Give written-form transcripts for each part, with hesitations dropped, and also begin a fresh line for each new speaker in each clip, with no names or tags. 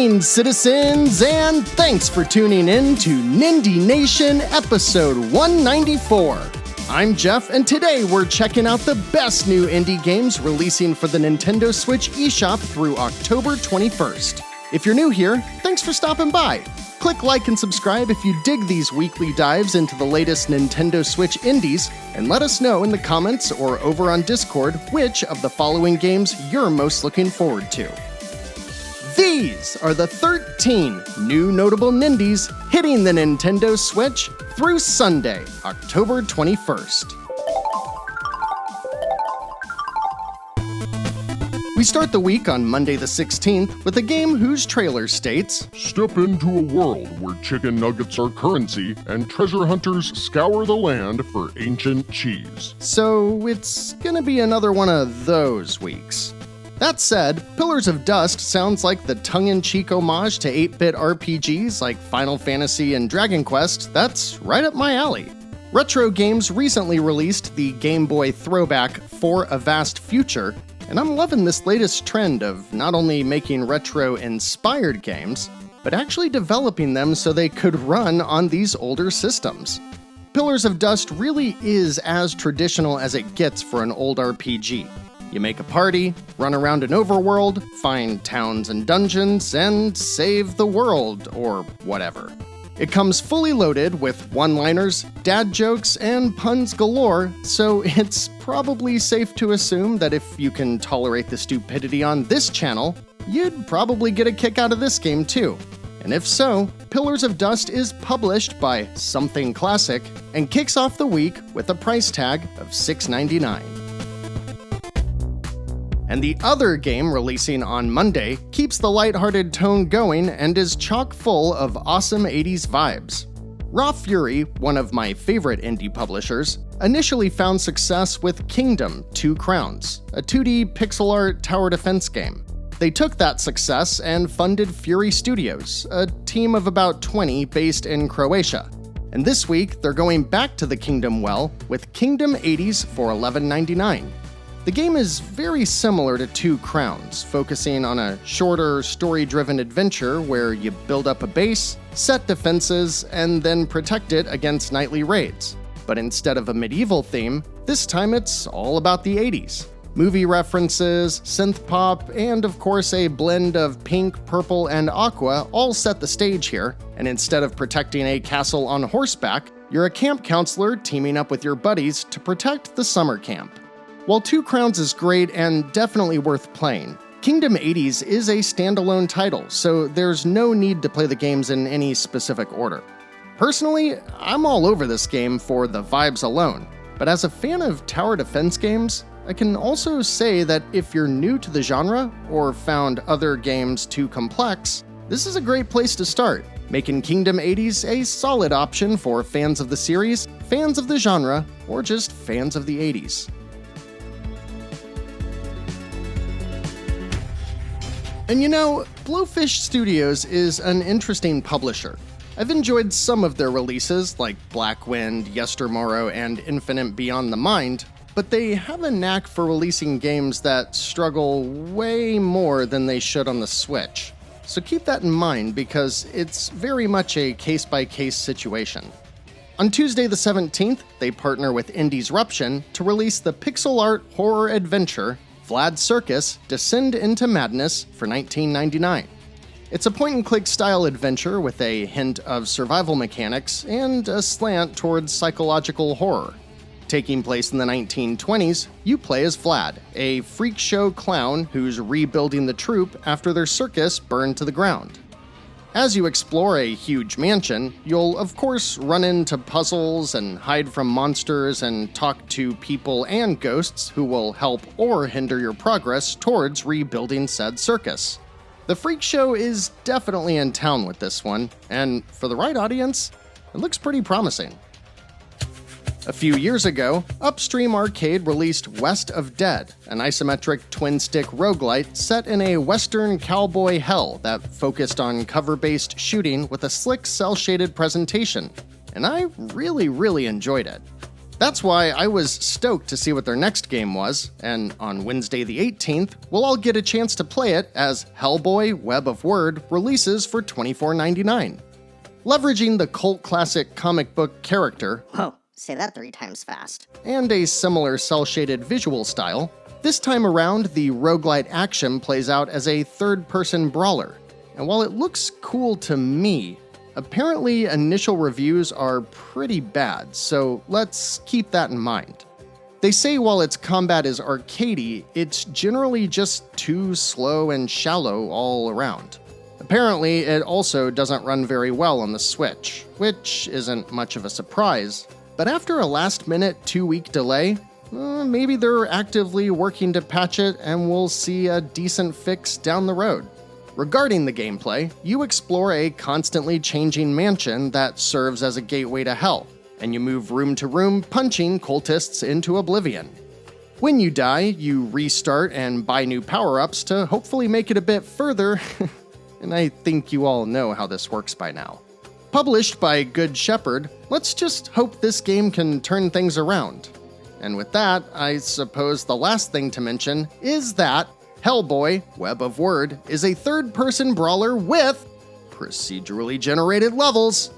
Greetings, citizens, and thanks for tuning in to Nindie Nation episode 194. I'm Jeff, and today we're checking out the best new indie games releasing for the Nintendo Switch eShop through October 21st. If you're new here, thanks for stopping by. Click like and subscribe if you dig these weekly dives into the latest Nintendo Switch indies, and let us know in the comments or over on Discord which of the following games you're most looking forward to. These are the 13 new notable Nindies hitting the Nintendo Switch through Sunday, October 21st. We start the week on Monday the 16th with a game whose trailer states,
"Step into a world where chicken nuggets are currency and treasure hunters scour the land for ancient cheese."
So it's gonna be another one of those weeks. That said, Pillars of Dust sounds like the tongue-in-cheek homage to 8-bit RPGs like Final Fantasy and Dragon Quest. That's right up my alley. Retro Games recently released the Game Boy throwback For a Vast Future, and I'm loving this latest trend of not only making retro-inspired games, but actually developing them so they could run on these older systems. Pillars of Dust really is as traditional as it gets for an old RPG. You make a party, run around an overworld, find towns and dungeons, and save the world, or whatever. It comes fully loaded with one-liners, dad jokes, and puns galore, so it's probably safe to assume that if you can tolerate the stupidity on this channel, you'd probably get a kick out of this game too. And if so, Pillars of Dust is published by Something Classic and kicks off the week with a price tag of $6.99. And the other game releasing on Monday keeps the lighthearted tone going and is chock full of awesome 80s vibes. Raw Fury, one of my favorite indie publishers, initially found success with Kingdom: Two Crowns, a 2D pixel art tower defense game. They took that success and funded Fury Studios, a team of about 20 based in Croatia. And this week, they're going back to the Kingdom well with Kingdom 80s for $11.99. The game is very similar to Two Crowns, focusing on a shorter, story-driven adventure where you build up a base, set defenses, and then protect it against nightly raids. But instead of a medieval theme, this time it's all about the 80s. Movie references, synth pop, and of course a blend of pink, purple, and aqua all set the stage here, and instead of protecting a castle on horseback, you're a camp counselor teaming up with your buddies to protect the summer camp. While Two Crowns is great and definitely worth playing, Kingdom 80s is a standalone title, so there's no need to play the games in any specific order. Personally, I'm all over this game for the vibes alone, but as a fan of tower defense games, I can also say that if you're new to the genre or found other games too complex, this is a great place to start, making Kingdom 80s a solid option for fans of the series, fans of the genre, or just fans of the 80s. And you know, Blowfish Studios is an interesting publisher. I've enjoyed some of their releases, like Black Wind, Yestermorrow, and Infinite Beyond the Mind, but they have a knack for releasing games that struggle way more than they should on the Switch. So keep that in mind because it's very much a case-by-case situation. On Tuesday the 17th, they partner with Indiesruption to release the pixel art horror adventure Vlad Circus: Descend into Madness for $19.99. It's a point-and-click style adventure with a hint of survival mechanics and a slant towards psychological horror. Taking place in the 1920s, you play as Vlad, a freak show clown who's rebuilding the troupe after their circus burned to the ground. As you explore a huge mansion, you'll of course run into puzzles and hide from monsters and talk to people and ghosts who will help or hinder your progress towards rebuilding said circus. The freak show is definitely in town with this one, and for the right audience, it looks pretty promising. A few years ago, Upstream Arcade released West of Dead, an isometric twin-stick roguelite set in a western cowboy hell that focused on cover-based shooting with a slick cel-shaded presentation, and I really enjoyed it. That's why I was stoked to see what their next game was, and on Wednesday the 18th, we'll all get a chance to play it as Hellboy: Web of Word releases for $24.99. Leveraging the cult classic comic book character,
Whoa, say that 3 times fast,
and a similar cel-shaded visual style, this time around the roguelite action plays out as a third-person brawler. And while it looks cool to me, apparently initial reviews are pretty bad, so let's keep that in mind. They say while its combat is arcadey, it's generally just too slow and shallow all around. Apparently, it also doesn't run very well on the Switch, which isn't much of a surprise. But after a last-minute 2-week delay, maybe they're actively working to patch it and we'll see a decent fix down the road. Regarding the gameplay, you explore a constantly changing mansion that serves as a gateway to hell, and you move room to room punching cultists into oblivion. When you die, you restart and buy new power-ups to hopefully make it a bit further, and I think you all know how this works by now. Published by Good Shepherd, let's just hope this game can turn things around. And with that, I suppose the last thing to mention is that Hellboy: Web of Word is a third-person brawler with procedurally generated levels,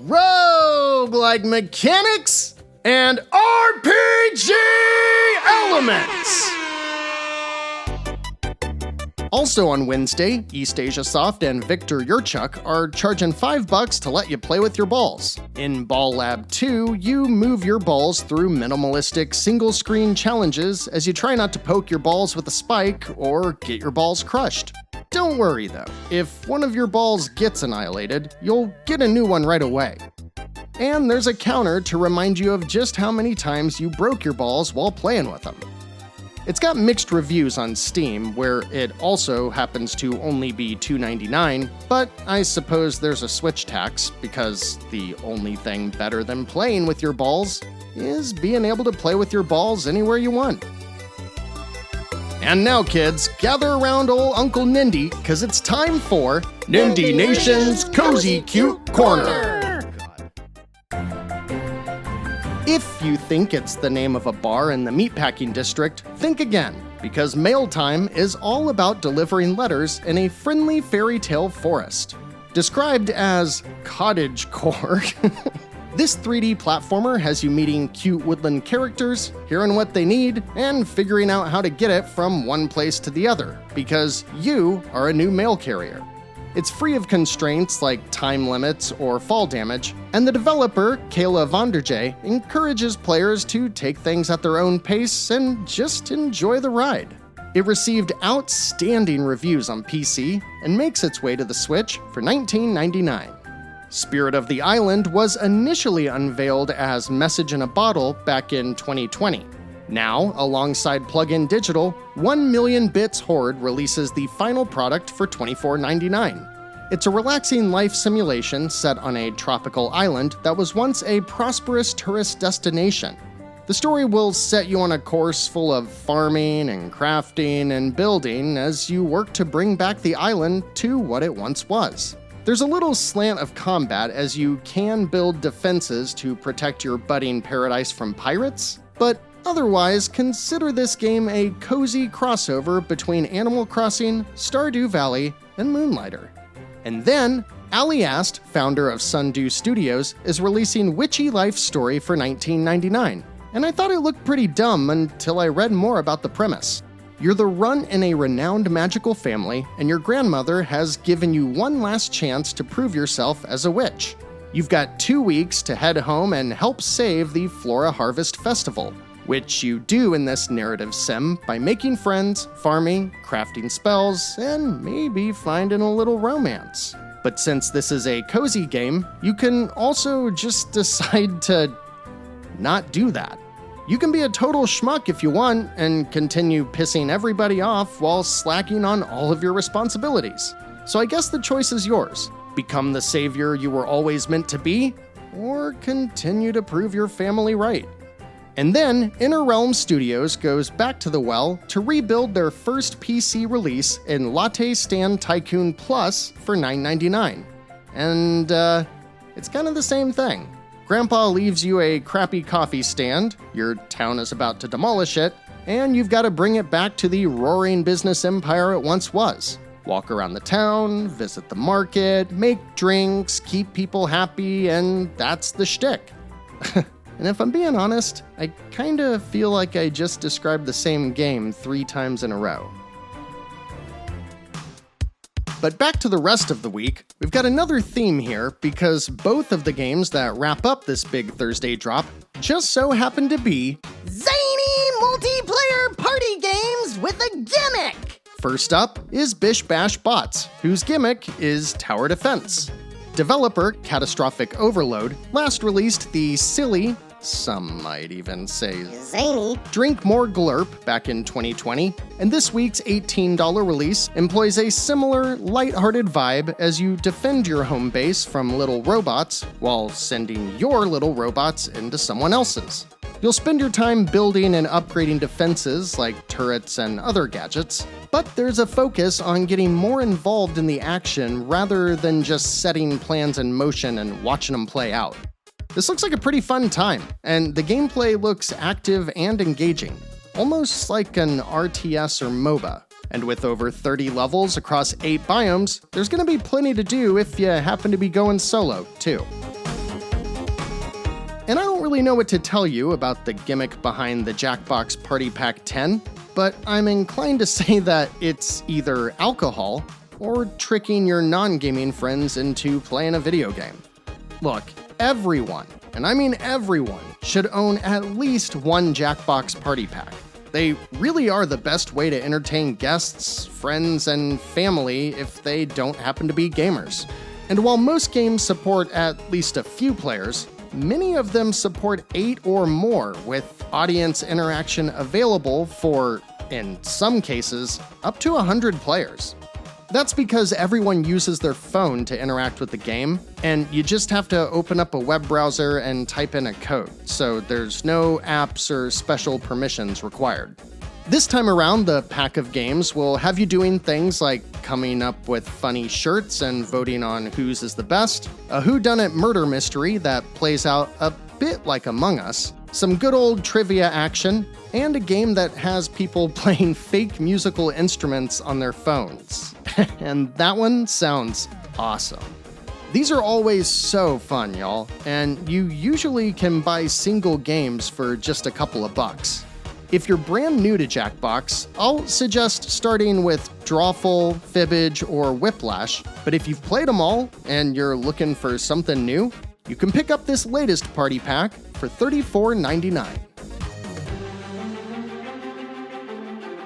roguelike mechanics, and RPG elements! Also on Wednesday, East Asia Soft and Victor Yurchuk are charging $5 to let you play with your balls. In Ball Lab 2, you move your balls through minimalistic single-screen challenges as you try not to poke your balls with a spike or get your balls crushed. Don't worry though, if one of your balls gets annihilated, you'll get a new one right away. And there's a counter to remind you of just how many times you broke your balls while playing with them. It's got mixed reviews on Steam, where it also happens to only be $2.99, but I suppose there's a Switch tax, because the only thing better than playing with your balls is being able to play with your balls anywhere you want. And now kids, gather around old Uncle Nindie, cause it's time for Nindie Nation's Cozy Cute Corner! If you think it's the name of a bar in the meatpacking district, think again, because Mail Time is all about delivering letters in a friendly fairy tale forest. Described as cottagecore, this 3D platformer has you meeting cute woodland characters, hearing what they need, and figuring out how to get it from one place to the other, because you are a new mail carrier. It's free of constraints like time limits or fall damage, and the developer, Kayla Vonderjay, encourages players to take things at their own pace and just enjoy the ride. It received outstanding reviews on PC and makes its way to the Switch for $19.99. Spirit of the Island was initially unveiled as Message in a Bottle back in 2020. Now, alongside Plug-in Digital, 1 Million Bits Horde releases the final product for $24.99. It's a relaxing life simulation set on a tropical island that was once a prosperous tourist destination. The story will set you on a course full of farming and crafting and building as you work to bring back the island to what it once was. There's a little slant of combat as you can build defenses to protect your budding paradise from pirates, but otherwise, consider this game a cozy crossover between Animal Crossing, Stardew Valley, and Moonlighter. And then, Ali Ast, founder of Sundew Studios, is releasing Witchy Life Story for $19.99, and I thought it looked pretty dumb until I read more about the premise. You're the runt in a renowned magical family, and your grandmother has given you one last chance to prove yourself as a witch. You've got 2 weeks to head home and help save the Flora Harvest Festival, which you do in this narrative sim by making friends, farming, crafting spells, and maybe finding a little romance. But since this is a cozy game, you can also just decide to not do that. You can be a total schmuck if you want and continue pissing everybody off while slacking on all of your responsibilities. So I guess the choice is yours. Become the savior you were always meant to be, or continue to prove your family right. And then, Inner Realm Studios goes back to the well to rebuild their first PC release in Latte Stand Tycoon Plus for $9.99. And, it's kind of the same thing. Grandpa leaves you a crappy coffee stand, your town is about to demolish it, and you've got to bring it back to the roaring business empire it once was. Walk around the town, visit the market, make drinks, keep people happy, and that's the shtick. And if I'm being honest, I kinda feel like I just described the same game 3 times in a row. But back to the rest of the week, we've got another theme here because both of the games that wrap up this big Thursday drop just so happen to be
Zany Multiplayer Party Games with a Gimmick!
First up is Bish Bash Bots, whose gimmick is tower defense. Developer Catastrophic Overload last released the silly, some might even say
Zany.
Drink More Glurp back in 2020, and this week's $18 release employs a similar, lighthearted vibe as you defend your home base from little robots while sending your little robots into someone else's. You'll spend your time building and upgrading defenses like turrets and other gadgets, but there's a focus on getting more involved in the action rather than just setting plans in motion and watching them play out. This looks like a pretty fun time, and the gameplay looks active and engaging, almost like an RTS or MOBA. And with over 30 levels across 8 biomes, there's gonna be plenty to do if you happen to be going solo, too. And I don't really know what to tell you about the gimmick behind the Jackbox Party Pack 10, but I'm inclined to say that it's either alcohol or tricking your non-gaming friends into playing a video game. Look, everyone, and I mean everyone, should own at least one Jackbox Party Pack. They really are the best way to entertain guests, friends, and family if they don't happen to be gamers. And while most games support at least a few players, many of them support 8 or more, with audience interaction available for, in some cases, up to 100 players. That's because everyone uses their phone to interact with the game, and you just have to open up a web browser and type in a code, so there's no apps or special permissions required. This time around, the pack of games will have you doing things like coming up with funny shirts and voting on whose is the best, a whodunit murder mystery that plays out a bit like Among Us, some good old trivia action, and a game that has people playing fake musical instruments on their phones. And that one sounds awesome. These are always so fun, y'all, and you usually can buy single games for just a couple of bucks. If you're brand new to Jackbox, I'll suggest starting with Drawful, Fibbage, or Whiplash, but if you've played them all and you're looking for something new, you can pick up this latest party pack for $34.99.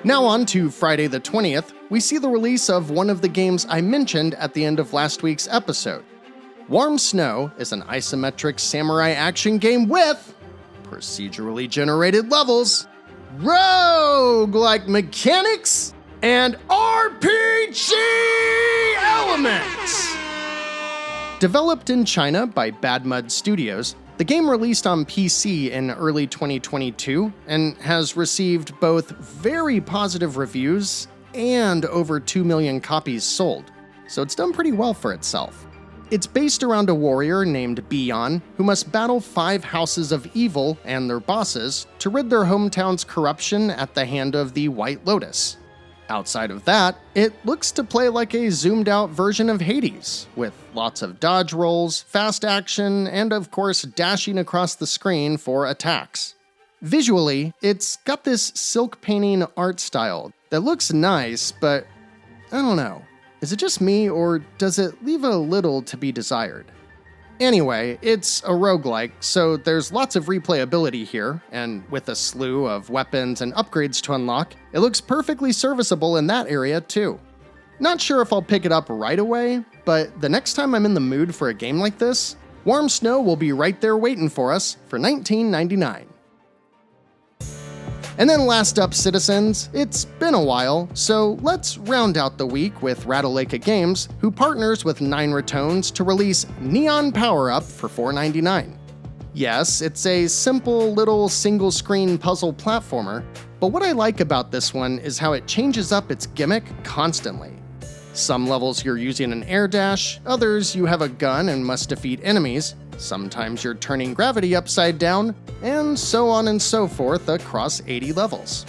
Now on to Friday the 20th, we see the release of one of the games I mentioned at the end of last week's episode. Warm Snow is an isometric samurai action game with procedurally generated levels, roguelike mechanics, and RPG elements! Developed in China by Bad Mud Studios, the game released on PC in early 2022 and has received both very positive reviews and over 2 million copies sold, so it's done pretty well for itself. It's based around a warrior named Bion who must battle 5 houses of evil and their bosses to rid their hometown's corruption at the hand of the White Lotus. Outside of that, it looks to play like a zoomed-out version of Hades, with lots of dodge rolls, fast action, and of course dashing across the screen for attacks. Visually, it's got this silk painting art style that looks nice, but I don't know. Is it just me, or does it leave a little to be desired? Anyway, it's a roguelike, so there's lots of replayability here, and with a slew of weapons and upgrades to unlock, it looks perfectly serviceable in that area too. Not sure if I'll pick it up right away, but the next time I'm in the mood for a game like this, Warm Snow will be right there waiting for us for $19.99. And then last up, citizens, it's been a while, so let's round out the week with Rattlelake Games, who partners with 9 Ratones to release Neon PowerUp for $4.99. Yes, it's a simple little single-screen puzzle platformer, but what I like about this one is how it changes up its gimmick constantly. Some levels you're using an air dash, others you have a gun and must defeat enemies, sometimes you're turning gravity upside down, and so on and so forth across 80 levels.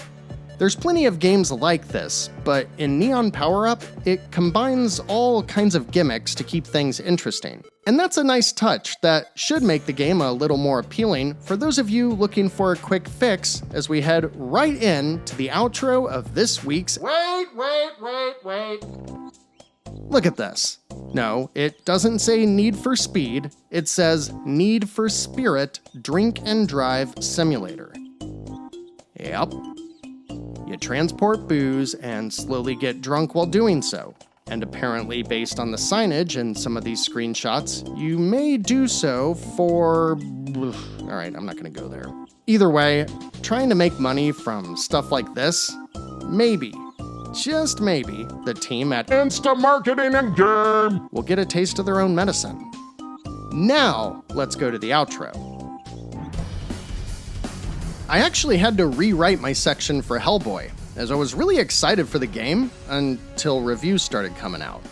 There's plenty of games like this, but in Neon PowerUp, it combines all kinds of gimmicks to keep things interesting. And that's a nice touch that should make the game a little more appealing for those of you looking for a quick fix as we head right in to the outro of this week's
Wait.
Look at this. No, it doesn't say Need for Speed, it says Need for Spirit Drink and Drive Simulator. Yep. You transport booze and slowly get drunk while doing so. And apparently, based on the signage and some of these screenshots, you may do so for... Alright, I'm not gonna go there. Either way, trying to make money from stuff like this, maybe, just maybe, the team at
Insta Marketing and Game
will get a taste of their own medicine. Now, let's go to the outro. I actually had to rewrite my section for Hellboy, as I was really excited for the game until reviews started coming out.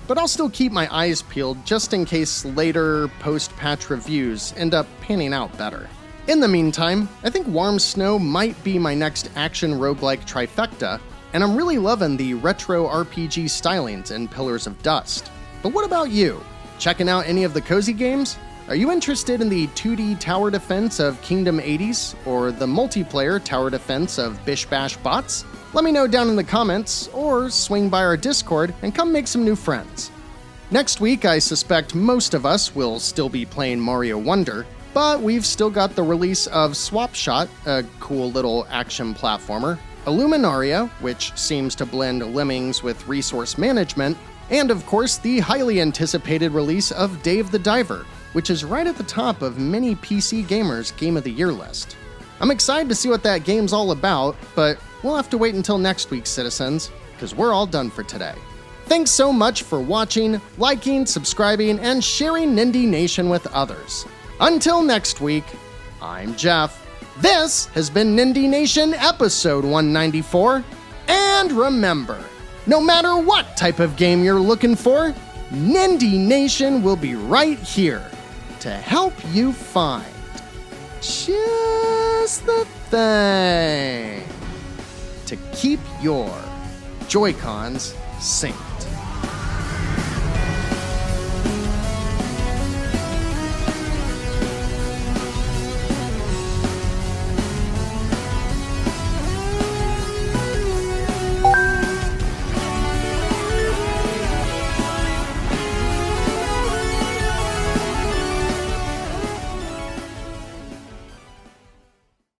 But I'll still keep my eyes peeled just in case later post-patch reviews end up panning out better. In the meantime, I think Warm Snow might be my next action roguelike trifecta, and I'm really loving the retro RPG stylings in Pillars of Dust. But what about you? Checking out any of the cozy games? Are you interested in the 2D tower defense of Kingdom 80s, or the multiplayer tower defense of Bish Bash Bots? Let me know down in the comments, or swing by our Discord and come make some new friends. Next week, I suspect most of us will still be playing Mario Wonder, but we've still got the release of Swap Shot, a cool little action platformer, Illuminaria, which seems to blend lemmings with resource management, and of course the highly anticipated release of Dave the Diver, which is right at the top of many PC gamers' Game of the Year list. I'm excited to see what that game's all about, but we'll have to wait until next week, citizens, because we're all done for today. Thanks so much for watching, liking, subscribing, and sharing Nindie Nation with others. Until next week, I'm Jeff. This has been Nindie Nation episode 194, and remember, no matter what type of game you're looking for, Nindie Nation will be right here to help you find just the thing to keep your Joy-Cons synced.